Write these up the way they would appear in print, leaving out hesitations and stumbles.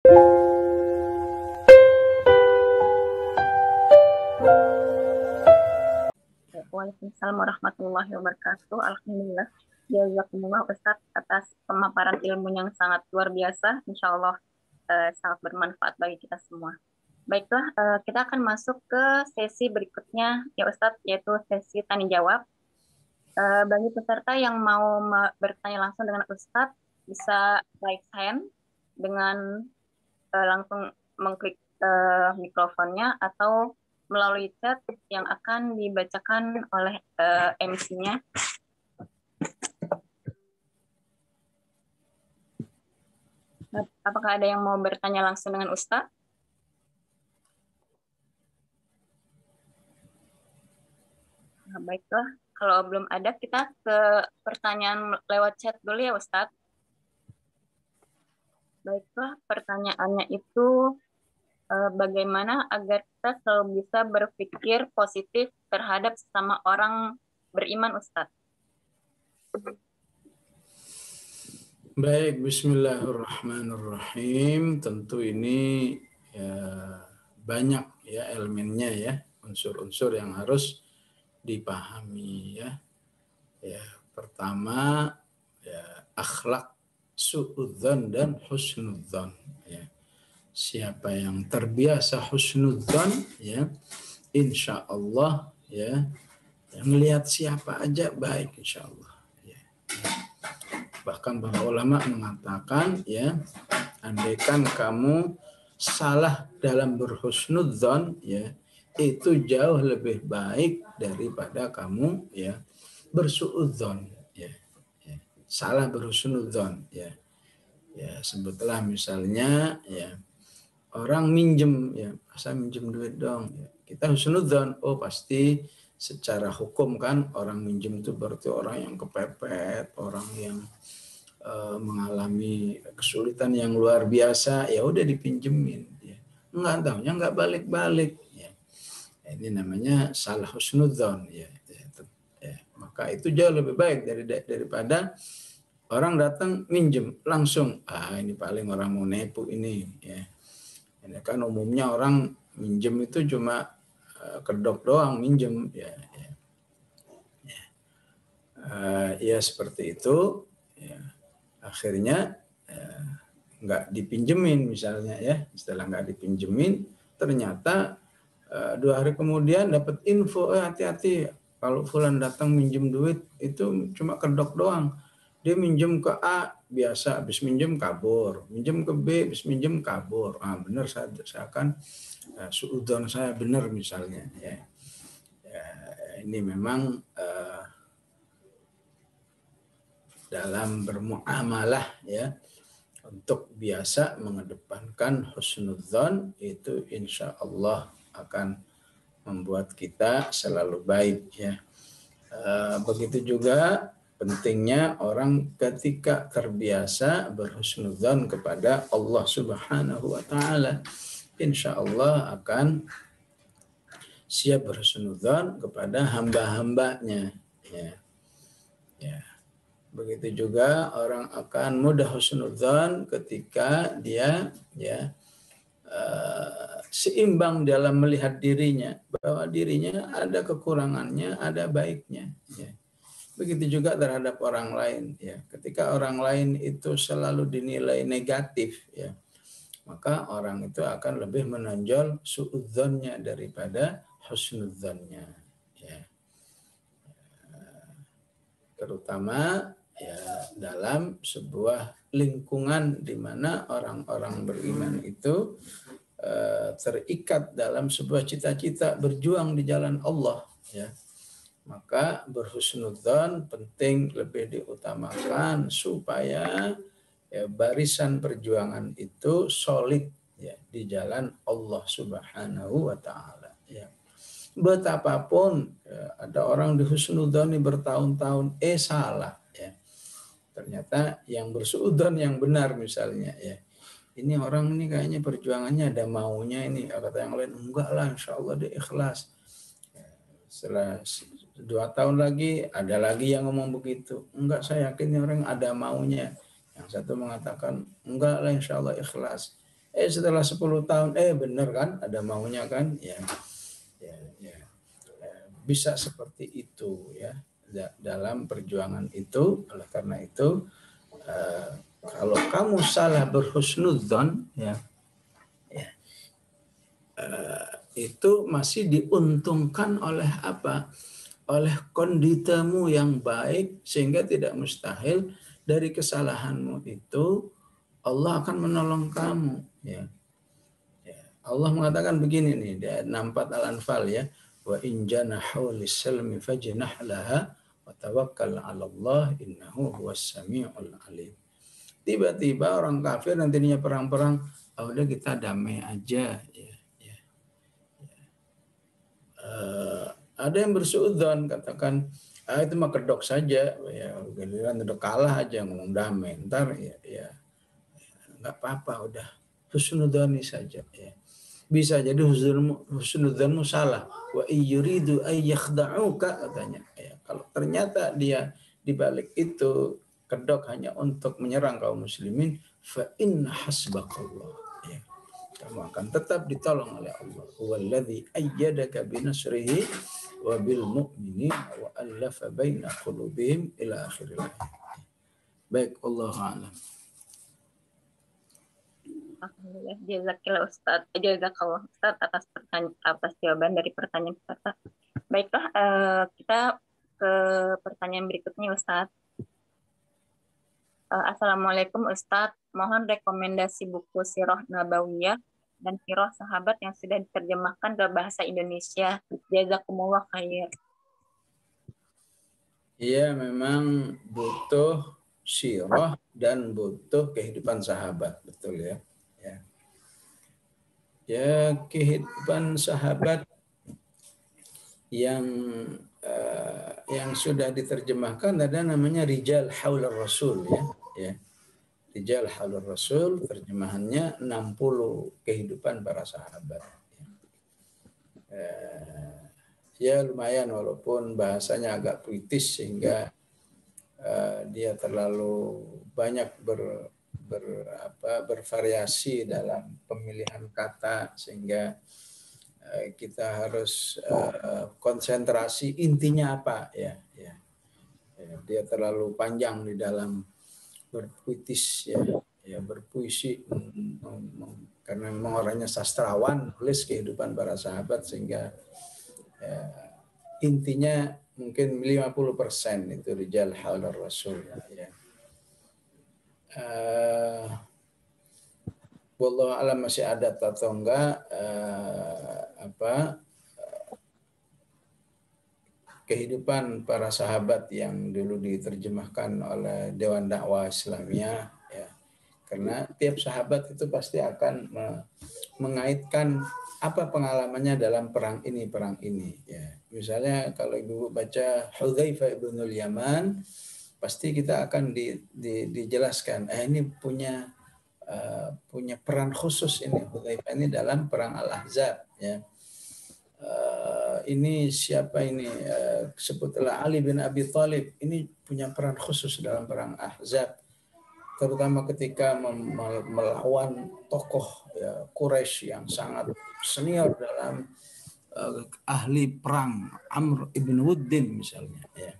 Waalaikumsalam warahmatullahi wabarakatuh. Alhamdulillah. Jazakumullah Ustadz atas pemaparan ilmu yang sangat luar biasa. Insya Allah sangat bermanfaat bagi kita semua. Baiklah, kita akan masuk ke sesi berikutnya ya Ustadz, yaitu sesi tanya jawab. Bagi peserta yang mau bertanya langsung dengan Ustadz, bisa raise hand dengan langsung mengklik mikrofonnya atau melalui chat yang akan dibacakan oleh MC-nya. Apakah ada yang mau bertanya langsung dengan Ustadz? Nah, baiklah, kalau belum ada kita ke pertanyaan lewat chat dulu ya Ustadz. Baiklah, pertanyaannya itu bagaimana agar kita selalu bisa berpikir positif terhadap sesama orang beriman Ustadz? Baik, bismillahirrahmanirrahim. Tentu ini ya, banyak ya elemennya ya, unsur-unsur yang harus dipahami ya. Ya, pertama ya akhlak suudzon dan husnudzon ya. Siapa yang terbiasa husnudzon ya, insya Allah ya, melihat siapa aja baik insya Allah. Ya. Bahkan para ulama mengatakan ya, andaikan kamu salah dalam berhusnudzon ya, itu jauh lebih baik daripada kamu ya bersuudzon ya. Salah berhusnudzon ya. Ya, sebutlah misalnya ya orang minjem ya, saya minjem duit dong ya. Kita husnudzon, oh pasti secara hukum kan orang minjem itu berarti orang yang kepepet, orang yang mengalami kesulitan yang luar biasa, ya udah dipinjemin ya. Enggak tahunya enggak balik-balik ya. Ini namanya salah husnudzon ya. Maka itu jauh lebih baik daripada orang datang minjem langsung, ini paling orang mau nepu ini ya. Ini kan umumnya orang minjem itu cuma kedok doang minjem ya. Ya seperti itu ya. Akhirnya nggak dipinjemin misalnya ya, setelah nggak dipinjemin ternyata 2 hari kemudian dapat info, hati-hati kalau fulan datang minjem duit itu cuma kedok doang, dia minjem ke A biasa, habis minjem kabur, minjem ke B, habis minjem kabur. Benar, saya akan suudzon saya benar misalnya ya. Ini memang dalam bermuamalah ya, untuk biasa mengedepankan husnudzon itu insya Allah akan membuat kita selalu baik ya. Begitu juga pentingnya orang ketika terbiasa berhusnudzon kepada Allah Subhanahu wa taala, insya Allah akan siap berhusnudzon kepada hamba-hambanya ya. Begitu juga orang akan mudah husnudzon ketika dia ya seimbang dalam melihat dirinya, bahwa dirinya ada kekurangannya, ada baiknya ya. Begitu juga terhadap orang lain ya. Ketika orang lain itu selalu dinilai negatif ya, maka orang itu akan lebih menonjol suudzonnya daripada husnudzonnya ya. Terutama ya dalam sebuah lingkungan di mana orang-orang beriman itu terikat dalam sebuah cita-cita berjuang di jalan Allah ya. Maka berhusnudzon penting lebih diutamakan supaya ya, barisan perjuangan itu solid ya di jalan Allah Subhanahu wa taala ya. Betapapun ya, ada orang dihusnudzoni bertahun-tahun salah ya. Ternyata yang bersuudzon yang benar misalnya ya. Ini orang ini kayaknya perjuangannya ada maunya ini. Kata yang lain enggak lah, insya Allah dia ikhlas. Ya, setelah 2 tahun lagi ada lagi yang ngomong begitu. Enggak, saya yakin ini orang ada maunya. Yang satu mengatakan enggak lah, insya Allah ikhlas. Setelah 10 tahun bener kan ada maunya kan ya, ya, ya. Bisa seperti itu ya dalam perjuangan itu. Oleh karena itu kalau kamu salah berhusnudzon ya, itu masih diuntungkan oleh apa? Oleh konditamu yang baik, sehingga tidak mustahil dari kesalahanmu itu Allah akan menolong kamu ya. Allah mengatakan begini nih di ayat 64 Al-Anfal ya, wa in janahu lis-salmi fajnah laha wa tawakkal 'ala Allah innahu huwas samiul alim. Tiba-tiba orang kafir nantinya perang-perang, udah kita damai aja ya. Ada yang bersuudzon katakan itu mah kedok saja ya, giliran udah kalah aja ngomong damai, ntar ya nggak apa-apa, udah husnudzoni saja ya. Bisa jadi husnudzonmu salah. Wa yuridu ay yakhda'uka katanya ya. Kalau ternyata dia dibalik itu kedok hanya untuk menyerang kaum muslimin, fa inna hasbakallah ya. Kamu akan tetap ditolong oleh Allah. Huwallazi ayyadaka binasrihi wa bil mu'minin wa allafa baina qulubihim ila akhiril ayat. Baik, Allah a'lam. Alhamdulillah, jazakallah Ustaz atas jawaban dari pertanyaan kita. Baiklah, kita ke pertanyaan berikutnya Ustaz. Assalamualaikum Ustaz, mohon rekomendasi buku Sirah Nabawiyah dan Sirah Sahabat yang sudah diterjemahkan ke bahasa Indonesia. Jazakumullah khair. Iya, memang butuh sirah dan butuh kehidupan sahabat, betul ya. Ya, kehidupan sahabat yang sudah diterjemahkan ada namanya Rijal Haulur Rasul ya. Rijal Haulur Rasul terjemahannya 60 kehidupan para sahabat. Ya lumayan walaupun bahasanya agak puitis sehingga dia terlalu banyak bervariasi dalam pemilihan kata sehingga kita harus konsentrasi intinya apa ya. Dia terlalu panjang di dalam berpuitis ya berpuisi karena memang orangnya sastrawan, tulis kehidupan para sahabat sehingga intinya mungkin 50% itu Rijal Haulur Rasul ya. Wallahu alam masih ada atau enggak kehidupan para sahabat yang dulu diterjemahkan oleh Dewan Dakwah Islamiyah ya. Karena tiap sahabat itu pasti akan mengaitkan apa pengalamannya dalam perang ini ya. Misalnya kalau Ibu baca Hudzaifah ibnul Yaman, pasti kita akan dijelaskan ini punya peran khusus ini Hudzaifah ini dalam perang Al-Ahzab ya. Ini siapa ini sebutlah Ali bin Abi Thalib ini punya peran khusus dalam perang Ahzab, terutama ketika melawan tokoh ya, Quraisy yang sangat senior dalam ahli perang, Amr ibn Wuddin misalnya ya.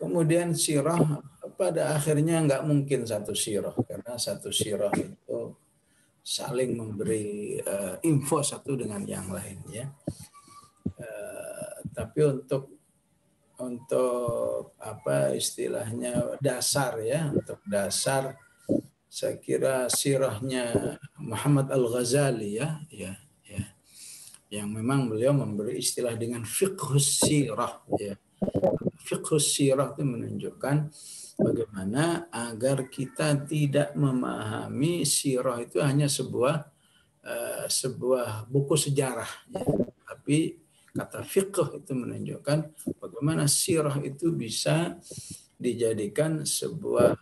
Kemudian sirah pada akhirnya nggak mungkin satu sirah karena satu sirah itu saling memberi info satu dengan yang lain ya. Tapi untuk apa istilahnya dasar ya, untuk dasar saya kira sirahnya Muhammad Al-Ghazali ya, yang memang beliau memberi istilah dengan fiqhus sirah ya. Fiqhus sirah itu menunjukkan bagaimana agar kita tidak memahami sirah itu hanya sebuah buku sejarah ya. Tapi kata fiqh itu menunjukkan bagaimana sirah itu bisa dijadikan sebuah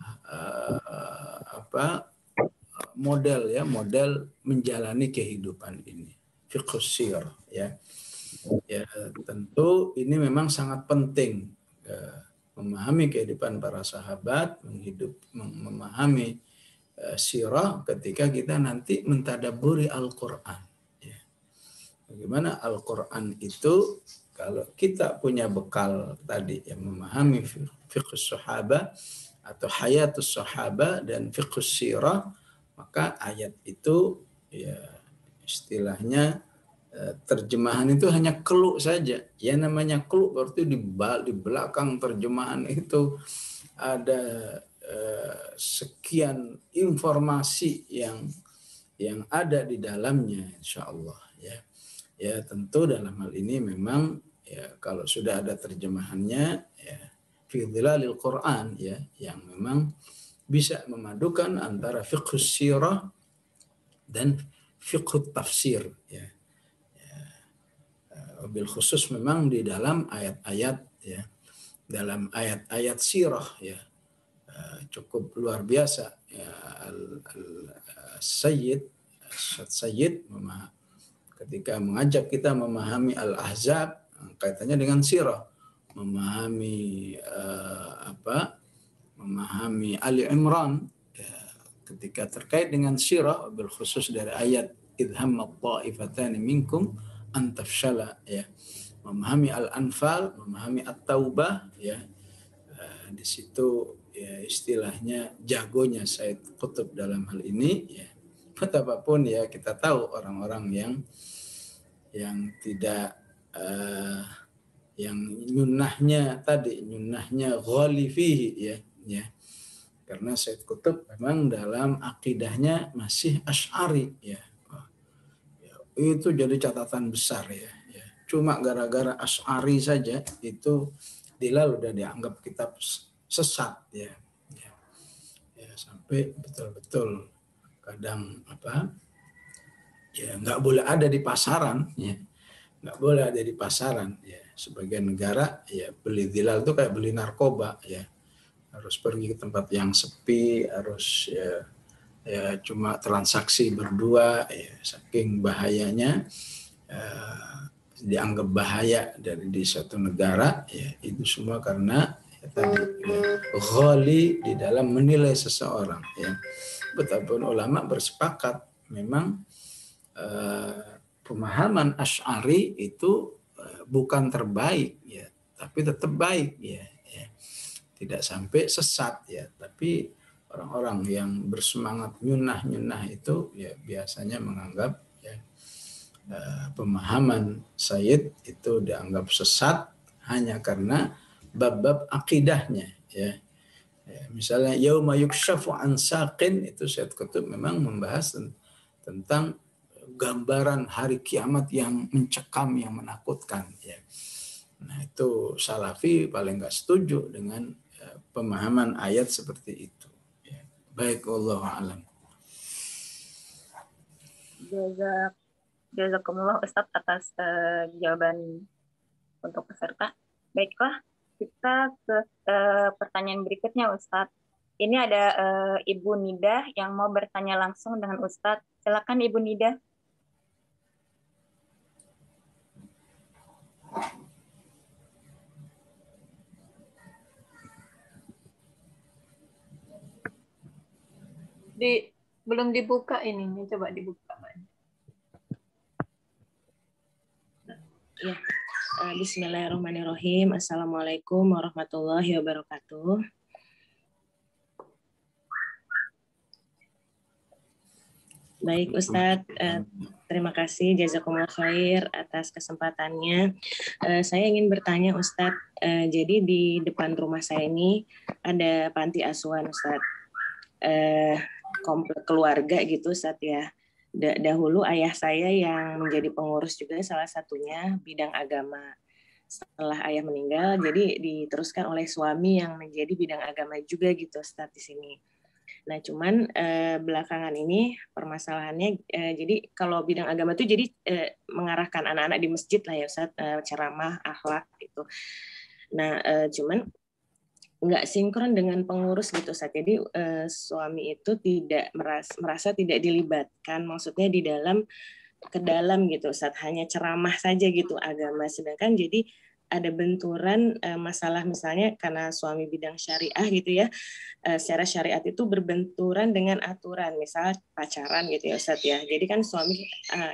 model ya, model menjalani kehidupan ini. Fiqh sirah ya. Ya tentu ini memang sangat penting memahami kehidupan para sahabat, memahami sirah ketika kita nanti mentadabburi Al-Qur'an. Ya. Bagaimana Al-Qur'an itu kalau kita punya bekal tadi yang memahami fiqh sahabah atau hayatus sahabah dan fiqh sirah, maka ayat itu ya istilahnya terjemahan itu hanya clue saja. Ya namanya clue berarti di belakang terjemahan itu ada sekian informasi yang ada di dalamnya, insya Allah ya. Ya tentu dalam hal ini memang ya kalau sudah ada terjemahannya ya fi dhilalil Quran ya yang memang bisa memadukan antara fiqh sirah dan fiqh tafsir ya. Bil khusus memang di dalam ayat-ayat ya, dalam ayat-ayat sirah ya cukup luar biasa ya, Sayyid ketika mengajak kita memahami Al-Ahzab kaitannya dengan sirah, memahami memahami Ali Imran ya, ketika terkait dengan sirah bil khusus dari ayat idhammat ta'ifatani minkum antafshala ya, memahami Al-Anfal, memahami At-Taubah ya, di situ ya istilahnya jagonya Said Qutb dalam hal ini ya. Betapapun ya kita tahu orang-orang yang tidak yang nyunnahnya ghali fihi ya. Karena Said Qutb memang dalam akidahnya masih Asy'ari ya. Itu jadi catatan besar ya. Cuma gara-gara Asy'ari saja itu Dilal udah dianggap kitab sesat ya. Sampai betul-betul kadang ya nggak boleh ada di pasaran ya, nggak boleh ada di pasaran ya. Sebagian negara ya beli Dilal itu kayak beli narkoba ya, harus pergi ke tempat yang sepi, harus ya cuma transaksi berdua ya, saking bahayanya dianggap bahaya di suatu negara ya, itu semua karena ya, tadi ya, ghali di dalam menilai seseorang ya. Betapapun ulama bersepakat memang pemahaman Asy'ari itu bukan terbaik ya, tapi tetap baik ya. Tidak sampai sesat ya, tapi orang-orang yang bersemangat nyunnah itu ya biasanya menganggap ya, pemahaman Sayyid itu dianggap sesat hanya karena bab-bab akidahnya ya. Misalnya yauma yukshafu an saqin, itu Sayyid Qutb memang membahas tentang gambaran hari kiamat yang mencekam, yang menakutkan ya. Nah itu Salafi paling nggak setuju dengan pemahaman ayat seperti itu ya. Baik, wallahu a'lam. Jazakumullah Ustadz atas jawaban untuk peserta. Baiklah, kita ke pertanyaan berikutnya Ustadz. Ini ada Ibu Nida yang mau bertanya langsung dengan Ustadz. Silakan Ibu Nida. Belum dibuka ininya, coba dibuka. Ya, Bismillahirrahmanirrahim. Assalamualaikum warahmatullahi wabarakatuh. Baik Ustadz, terima kasih jazakumullah khair atas kesempatannya. Saya ingin bertanya Ustadz, jadi di depan rumah saya ini ada panti asuhan Ustadz, komplek keluarga gitu Ustadz ya. Dahulu ayah saya yang menjadi pengurus juga salah satunya bidang agama. Setelah ayah meninggal, jadi diteruskan oleh suami yang menjadi bidang agama juga gitu Ustadz di sini. Nah, cuman belakangan ini permasalahannya, jadi kalau bidang agama itu jadi mengarahkan anak-anak di masjid lah ya Ustadz, ceramah, akhlak gitu. Nah, cuman nggak sinkron dengan pengurus gitu Ustadz. Jadi suami itu tidak merasa tidak dilibatkan, maksudnya ke dalam gitu Ustadz, hanya ceramah saja gitu agama. Sedangkan jadi ada benturan masalah misalnya karena suami bidang syariah gitu ya, secara syariat itu berbenturan dengan aturan, misal pacaran gitu ya Ustadz ya. Jadi kan suami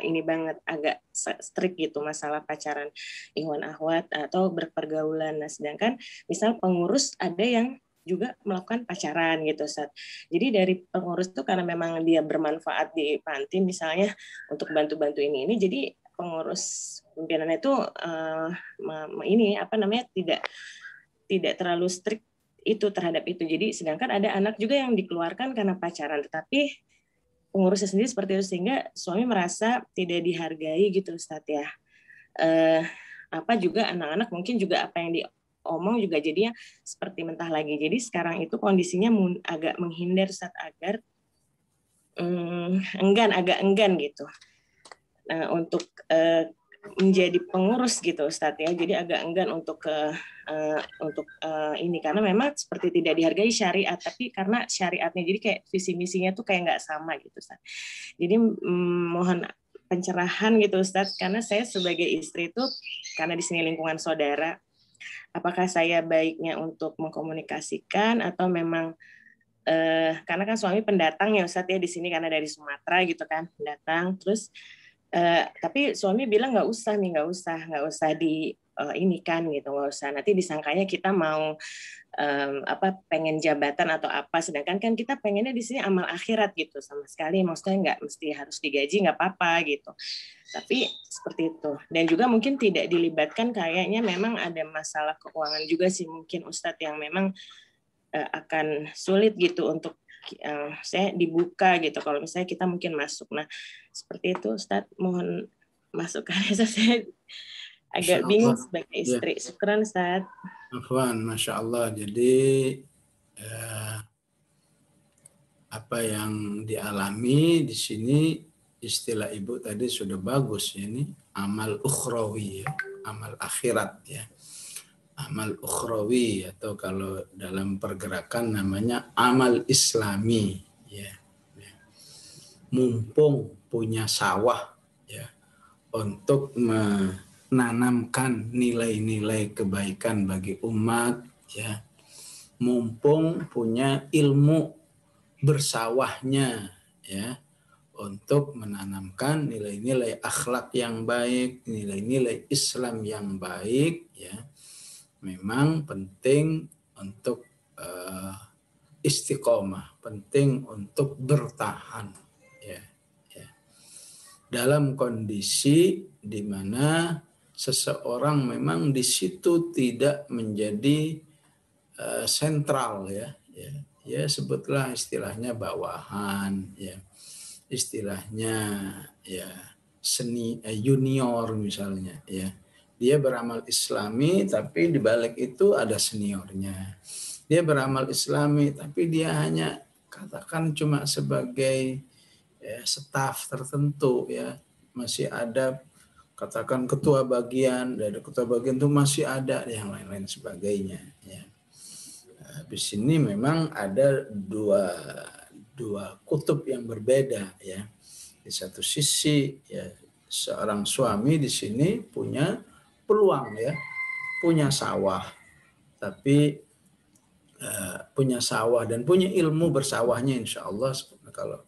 ini banget agak strict gitu masalah pacaran, ikhwan akhwat atau berpergaulan. Nah, sedangkan misal pengurus ada yang juga melakukan pacaran gitu Ustaz. Jadi dari pengurus itu karena memang dia bermanfaat di panti misalnya untuk bantu-bantu ini, jadi pengurus pimpinan itu ini apa namanya tidak terlalu strict itu terhadap itu. Jadi sedangkan ada anak juga yang dikeluarkan karena pacaran, tetapi pengurusnya sendiri seperti itu sehingga suami merasa tidak dihargai gitu Ustaz ya. Apa juga anak-anak mungkin juga apa yang diomong juga jadinya seperti mentah lagi. Jadi sekarang itu kondisinya agak menghindar Ustaz agar agak enggan gitu. Nah, untuk menjadi pengurus gitu Ustadz ya, jadi agak enggan untuk ini karena memang seperti tidak dihargai syariat, tapi karena syariatnya jadi kayak visi misinya tuh kayak nggak sama gitu Ustadz. Jadi mohon pencerahan gitu Ustadz, karena saya sebagai istri itu karena di sini lingkungan saudara, apakah saya baiknya untuk mengkomunikasikan atau memang karena kan suami pendatang ya Ustadz ya di sini karena dari Sumatera gitu kan pendatang, terus tapi suami bilang nggak usah di ini kan gitu, nggak usah, nanti disangkanya kita mau pengen jabatan atau apa, sedangkan kan kita pengennya di sini amal akhirat gitu sama sekali, maksudnya nggak mesti harus digaji, nggak apa-apa gitu, tapi seperti itu. Dan juga mungkin tidak dilibatkan, kayaknya memang ada masalah keuangan juga sih mungkin Ustadz yang memang akan sulit gitu untuk saya dibuka gitu kalau misalnya kita mungkin masuk. Nah seperti itu Ustadz, mohon masukannya. Saya agak bingung sebagai istri. Ya. Syukran Ustadz. Afwan, Masya Allah. Jadi apa yang dialami di sini, istilah Ibu tadi sudah bagus ya, ini amal ukhrawi ya, amal akhirat ya. Amal ukhrawi atau kalau dalam pergerakan namanya amal islami ya. Mumpung punya sawah ya untuk menanamkan nilai-nilai kebaikan bagi umat ya. Mumpung punya ilmu bersawahnya ya untuk menanamkan nilai-nilai akhlak yang baik, nilai-nilai Islam yang baik ya. Memang penting untuk istiqomah, penting untuk bertahan ya. Dalam kondisi di mana seseorang memang di situ tidak menjadi sentral ya, sebutlah istilahnya bawahan ya, istilahnya ya seni junior misalnya ya. Dia beramal islami tapi di balik itu ada seniornya. Dia beramal islami tapi dia hanya katakan cuma sebagai staf tertentu ya. Masih ada katakan ketua bagian, dari ketua bagian itu masih ada yang lain-lain sebagainya ya. Di sini memang ada dua kutub yang berbeda ya. Di satu sisi ya seorang suami di sini punya peluang ya, punya sawah, tapi punya sawah dan punya ilmu bersawahnya insya Allah kalau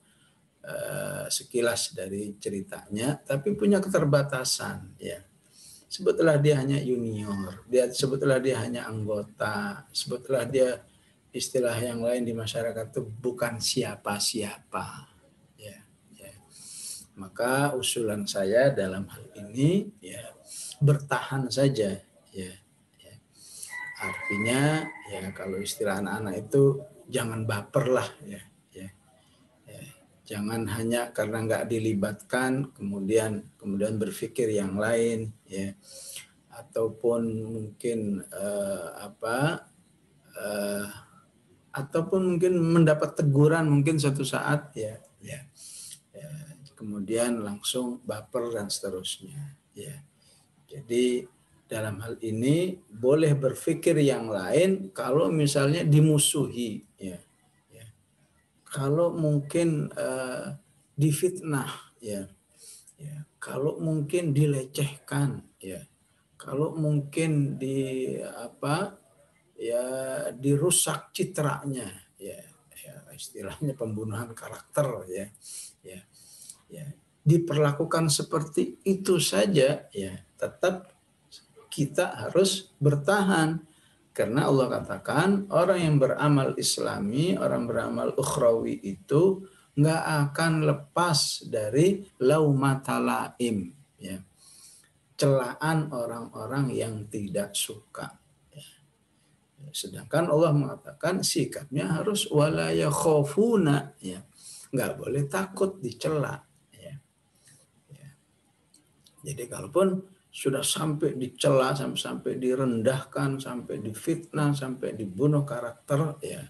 sekilas dari ceritanya, tapi punya keterbatasan ya. Sebetulnya dia hanya junior, sebetulnya dia hanya anggota, sebetulnya dia istilah yang lain di masyarakat itu bukan siapa-siapa ya. Maka usulan saya dalam hal ini ya bertahan saja ya. Artinya ya kalau istilah anak-anak itu jangan baper lah ya. Jangan hanya karena nggak dilibatkan kemudian berpikir yang lain ya, ataupun mungkin ataupun mungkin mendapat teguran mungkin suatu saat ya, kemudian langsung baper dan seterusnya ya. Jadi dalam hal ini boleh berpikir yang lain kalau misalnya dimusuhi ya. Kalau mungkin difitnah ya. Kalau mungkin dilecehkan ya. kalau mungkin dirusak citranya, ya istilahnya pembunuhan karakter, ya diperlakukan seperti itu saja, ya tetap kita harus bertahan. Karena Allah katakan orang yang beramal islami, orang beramal ukhrawi itu nggak akan lepas dari laumata laim, ya, celaan orang-orang yang tidak suka. Sedangkan Allah mengatakan sikapnya harus wala yakhafuna, ya, nggak boleh takut dicela. Ya. Jadi kalaupun sudah sampai dicela, sampai direndahkan, sampai difitnah, sampai dibunuh karakter, ya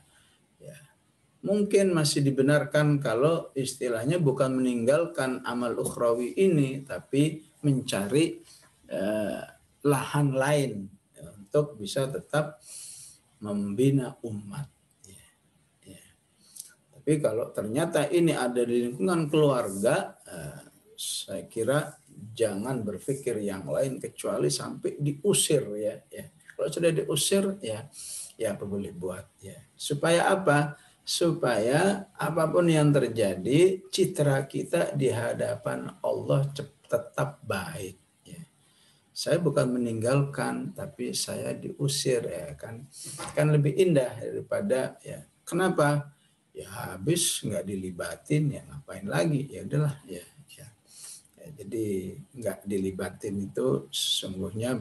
mungkin masih dibenarkan kalau istilahnya bukan meninggalkan amal ukhrawi ini, tapi mencari lahan lain untuk bisa tetap membina umat. Tapi kalau ternyata ini ada di lingkungan keluarga, saya kira jangan berpikir yang lain kecuali sampai diusir, ya. Kalau sudah diusir, ya apa boleh buat, ya. Supaya apa? Supaya apapun yang terjadi, citra kita di hadapan Allah tetap baik. Ya. Saya bukan meninggalkan, tapi saya diusir, ya kan lebih indah daripada, ya. Kenapa? Ya habis nggak dilibatin, ya ngapain lagi? Ya udahlah, ya. Jadi nggak dilibatin itu sesungguhnya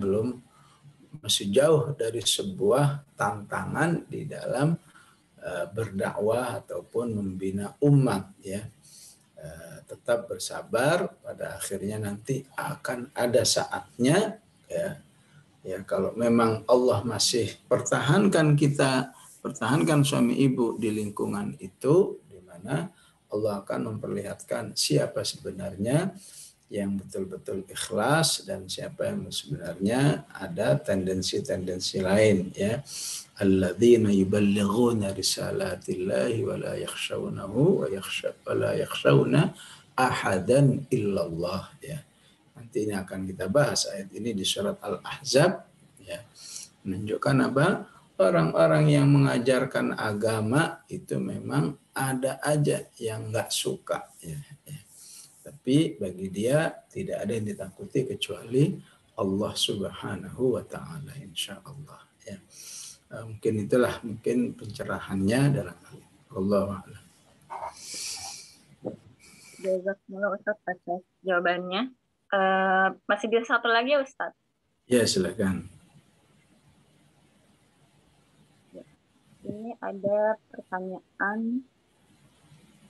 masih jauh dari sebuah tantangan di dalam berdakwah ataupun membina umat, ya. Tetap bersabar, pada akhirnya nanti akan ada saatnya, ya kalau memang Allah masih pertahankan suami ibu di lingkungan itu, di mana Allah akan memperlihatkan siapa sebenarnya yang betul-betul ikhlas dan siapa yang sebenarnya ada tendensi-tendensi lain, ya. Alladzina yuballighuna risalatillahi wa la yakhshawnahu wa la yakhshawna ahadan illallah, ya. Nanti ini akan kita bahas ayat ini di surat Al-Ahzab, ya. Menunjukkan apa? Orang-orang yang mengajarkan agama itu memang ada aja yang nggak suka, ya. Tapi bagi dia tidak ada yang ditakuti kecuali Allah Subhanahu wa Ta'ala, insya Allah, ya. Mungkin itulah pencerahannya dalam hal ini. Wallahu a'lam. Jazakumullah Ustaz atas jawabannya. Masih bisa satu lagi ya Ustaz? Ya, silakan. Ini ada pertanyaan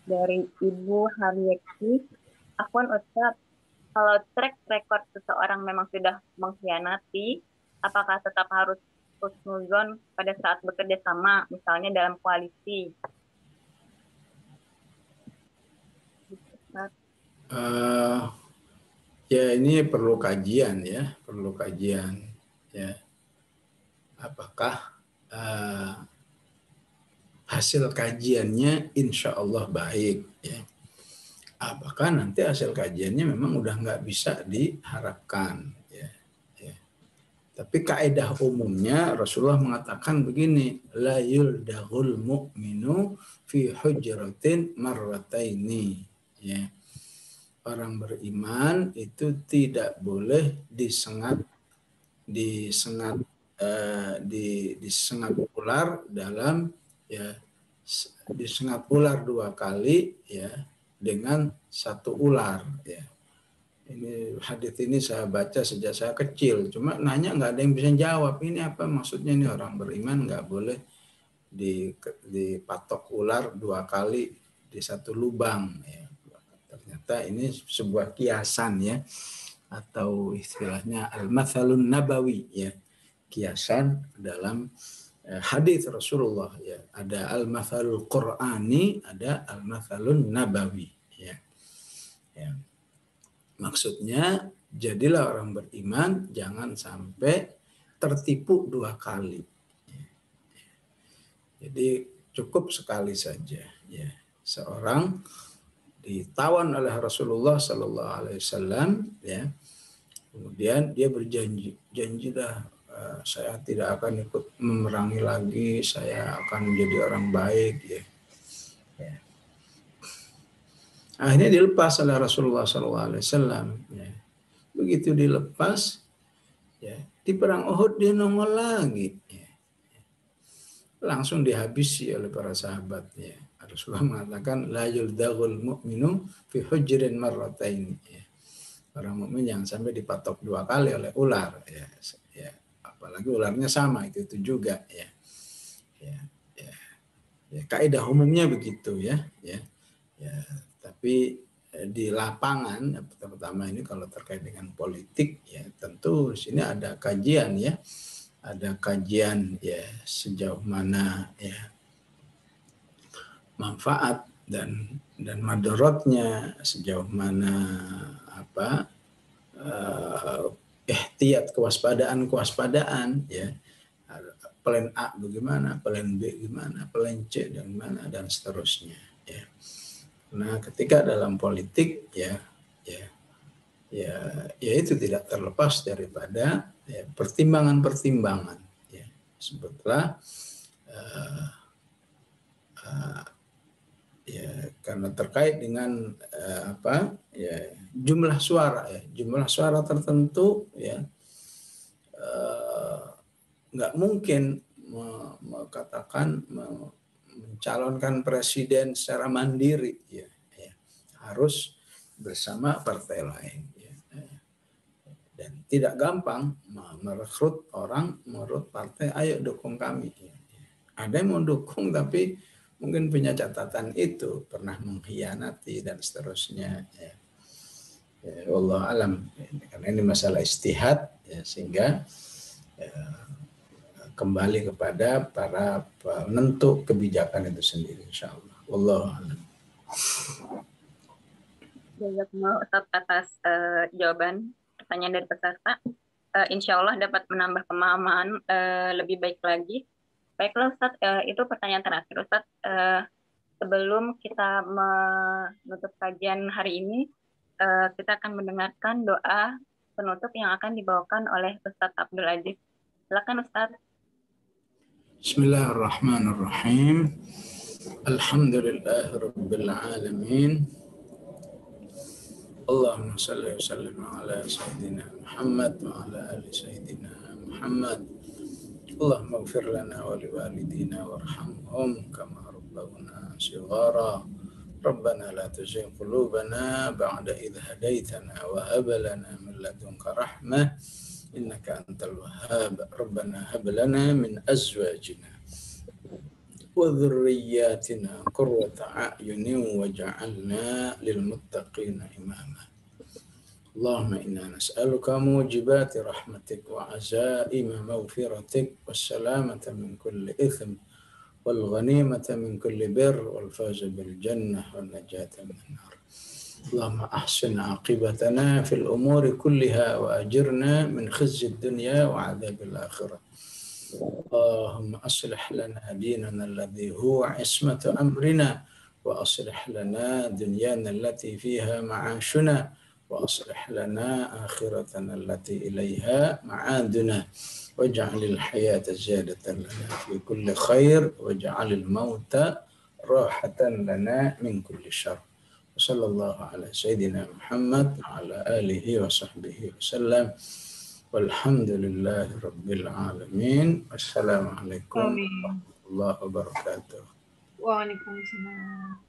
dari Ibu Haryati. Afwan Ustaz, kalau track record seseorang memang sudah mengkhianati, apakah tetap harus husnuzon pada saat bekerja sama, misalnya dalam koalisi? Ya ini perlu kajian, ya, ya. Apakah hasil kajiannya insya Allah baik, ya. Apakah nanti hasil kajiannya memang udah nggak bisa diharapkan, ya. Tapi kaidah umumnya Rasulullah mengatakan begini, la yuldagul mu'minu fi hujratin marrataini, ya. Orang beriman itu tidak boleh disengat ular dalam, ya, disengat ular 2 kali, ya, dengan 1 ular, ya. Ini hadis ini saya baca sejak saya kecil, cuma nanya nggak ada yang bisa jawab ini apa maksudnya. Ini orang beriman nggak boleh dipatok ular 2 kali di 1 lubang, ya. Ternyata ini sebuah kiasan, ya, atau istilahnya al-mathalun nabawi, ya, kiasan dalam hadis Rasulullah, ya. Ada al-mathalul qur'ani, ada al-mathalun nabawi, ya. Maksudnya jadilah orang beriman jangan sampai tertipu 2 kali. Jadi cukup sekali saja, ya. Seorang ditawan oleh Rasulullah Sallallahu Alaihi Wasallam, ya, Kemudian dia berjanji, janjilah saya tidak akan ikut memerangi lagi, saya akan menjadi orang baik. Ya. Akhirnya dilepas oleh Rasulullah SAW. Ya. Begitu dilepas, ya, di perang Uhud dia nongol lagi. Ya. Langsung dihabisi oleh para sahabatnya. Rasulullah mengatakan, la yuldagul mu'minu fi hujrin marratain. Ya. Orang mukmin jangan sampai dipatok 2 kali oleh ular. Ya. Ya. Apalagi ularnya sama, itu juga. Ya. Ya. Ya. Ya. Kaidah umumnya begitu ya. Ya. Ya. Tapi di lapangan, pertama ini kalau terkait dengan politik, ya tentu di sini ada kajian ya, ada kajian ya sejauh mana ya manfaat dan madorotnya, sejauh mana apa ihtiyat kewaspadaan ya, plan A bagaimana, plan B gimana, plan C dan mana dan seterusnya ya. Nah, ketika dalam politik ya itu tidak terlepas daripada ya, pertimbangan-pertimbangan. Ya. Sebutlah ya karena terkait dengan jumlah suara tertentu ya nggak mungkin katakan mencalonkan presiden secara mandiri ya. Harus bersama partai lain ya. Dan tidak gampang merekrut orang menurut partai, ayo dukung kami ya. Ada yang mau dukung tapi mungkin punya catatan itu, pernah mengkhianati dan seterusnya ya. Wallahu alam, karena ini masalah ijtihad ya, sehingga kembali kepada para penentu kebijakan itu sendiri insyaallah. Wallahu a'lam. Jazakumullah Ustaz atas jawaban pertanyaan dari peserta. Insyaallah dapat menambah pemahaman lebih baik lagi. Baiklah Ustaz, itu pertanyaan terakhir Ustaz. Sebelum kita menutup kajian hari ini, kita akan mendengarkan doa penutup yang akan dibawakan oleh Ustaz Abdul Aziz. Silakan Ustaz. Bismillahirrahmanirrahim. Alhamdulillahirabbil alamin. Allahumma salli wa sallim ala sayyidina Muhammad wa ala ali sayyidina Muhammad. Allahumma ighfir lana wa liwalidina warhamhum kama rabbawna shighara. Rabbana la tuzigh qulubana ba'da idh hadaytana wa hab lana min ladunka rahmah innaka antal wahhab. Rabbana hab lana min azwajina wa dhurriyyatina qurrata a'yunin waj'alna lil muttaqina imama. Allahumma inna nas'aluka mujibati rahmatik wa azaima maghfiratik wassalamata min kulli itham wal ghanimata min kulli birr wal fawza bil jannah wan najata minan nar. Allahumma ahsin aqibatana fil umuri kulliha wa ajirna min khizyid dunya wa adzabil akhirah. Allahumma aslih lana dinana alladhi huwa ismatu amrina wa aslih lana dunyana allati fiha ma'ashuna wa aslih lana akhiratana allati ilayha ma'aduna waj'alil hayata ziyadatan lana fi kulli khair waj'alil mauta rahatan lana min kulli syarr. Sallallahu ala sayyidina Muhammad wa ala alihi wa sahbihi wasallam. Walhamdulillahi rabbil alamin. Assalamualaikum warahmatullahi wabarakatuh. Waalaikumsalam.